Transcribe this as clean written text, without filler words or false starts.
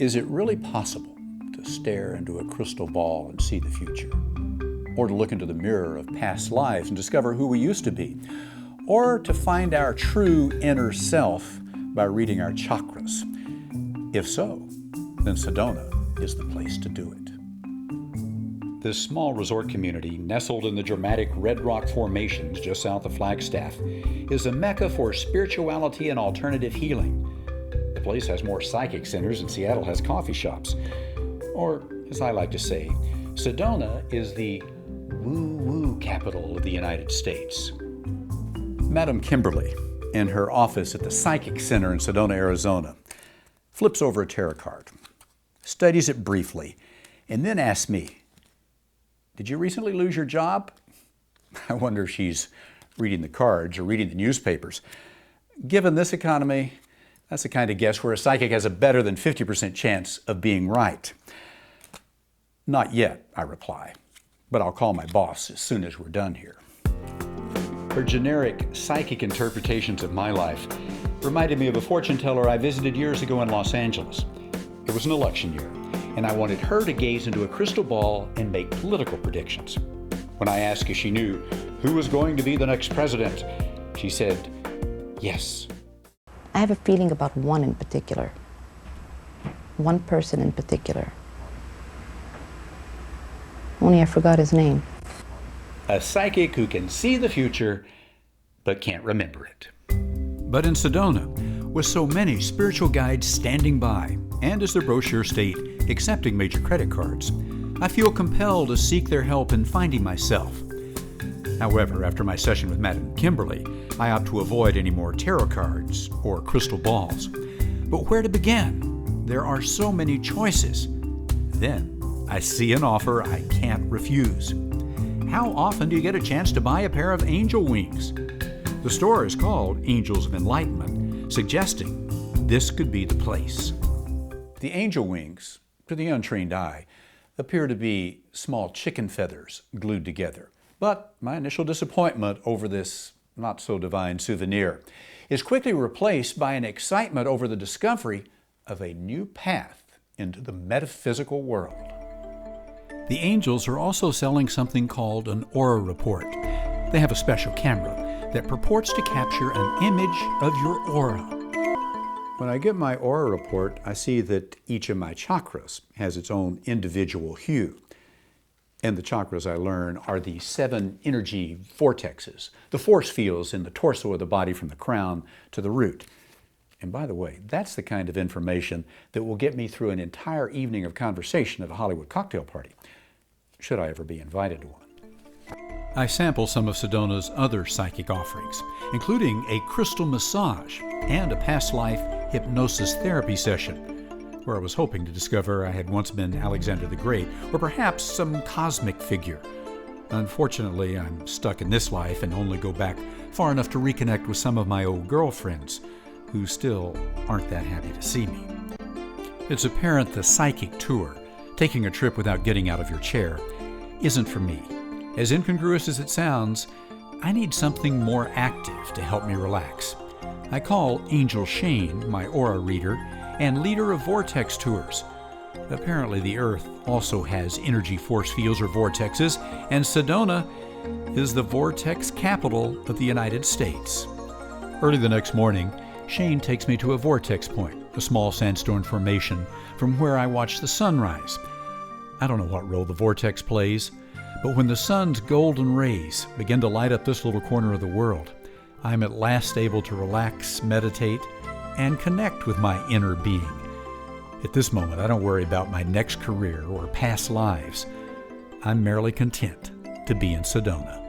Is it really possible to stare into a crystal ball and see the future? Or to look into the mirror of past lives and discover who we used to be? Or to find our true inner self by reading our chakras? If so, then Sedona is the place to do it. This small resort community, nestled in the dramatic Red Rock formations just south of Flagstaff, is a mecca for spirituality and alternative healing. The place has more psychic centers than Seattle has coffee shops. Or, as I like to say, Sedona is the woo-woo capital of the United States. Madam Kimberly, in her office at the Psychic Center in Sedona, Arizona, flips over a tarot card, studies it briefly, and then asks me, "Did you recently lose your job?" I wonder if she's reading the cards or reading the newspapers. Given this economy, that's the kind of guess where a psychic has a better than 50% chance of being right. "Not yet," I reply, "but I'll call my boss as soon as we're done here." Her generic psychic interpretations of my life reminded me of a fortune teller I visited years ago in Los Angeles. It was an election year, and I wanted her to gaze into a crystal ball and make political predictions. When I asked if she knew who was going to be the next president, she said, "Yes." I have a feeling about one in particular, one person in particular. Only I forgot his name. A psychic who can see the future, but can't remember it. But in Sedona, with so many spiritual guides standing by, and as their brochures state, accepting major credit cards, I feel compelled to seek their help in finding myself. However, after my session with Madam Kimberly, I opt to avoid any more tarot cards or crystal balls. But where to begin? There are so many choices. Then I see an offer I can't refuse. How often do you get a chance to buy a pair of angel wings? The store is called Angels of Enlightenment, suggesting this could be the place. The angel wings, to the untrained eye, appear to be small chicken feathers glued together. But my initial disappointment over this not-so-divine souvenir is quickly replaced by an excitement over the discovery of a new path into the metaphysical world. The angels are also selling something called an aura report. They have a special camera that purports to capture an image of your aura. When I get my aura report, I see that each of my chakras has its own individual hue. And the chakras, I learn, are the 7 energy vortexes, the force fields in the torso of the body from the crown to the root. And by the way, that's the kind of information that will get me through an entire evening of conversation at a Hollywood cocktail party, should I ever be invited to one. I sample some of Sedona's other psychic offerings, including a crystal massage and a past life hypnosis therapy session, where I was hoping to discover I had once been Alexander the Great, or perhaps some cosmic figure. Unfortunately, I'm stuck in this life and only go back far enough to reconnect with some of my old girlfriends, who still aren't that happy to see me. It's apparent the psychic tour, taking a trip without getting out of your chair, isn't for me. As incongruous as it sounds, I need something more active to help me relax. I call Angel Shane, my aura reader, and leader of vortex tours. Apparently the Earth also has energy force fields or vortexes, and Sedona is the vortex capital of the United States. Early the next morning, Shane takes me to a vortex point, a small sandstone formation from where I watch the sunrise. I don't know what role the vortex plays, but when the sun's golden rays begin to light up this little corner of the world, I'm at last able to relax, meditate, and connect with my inner being. At this moment, I don't worry about my next career or past lives. I'm merely content to be in Sedona.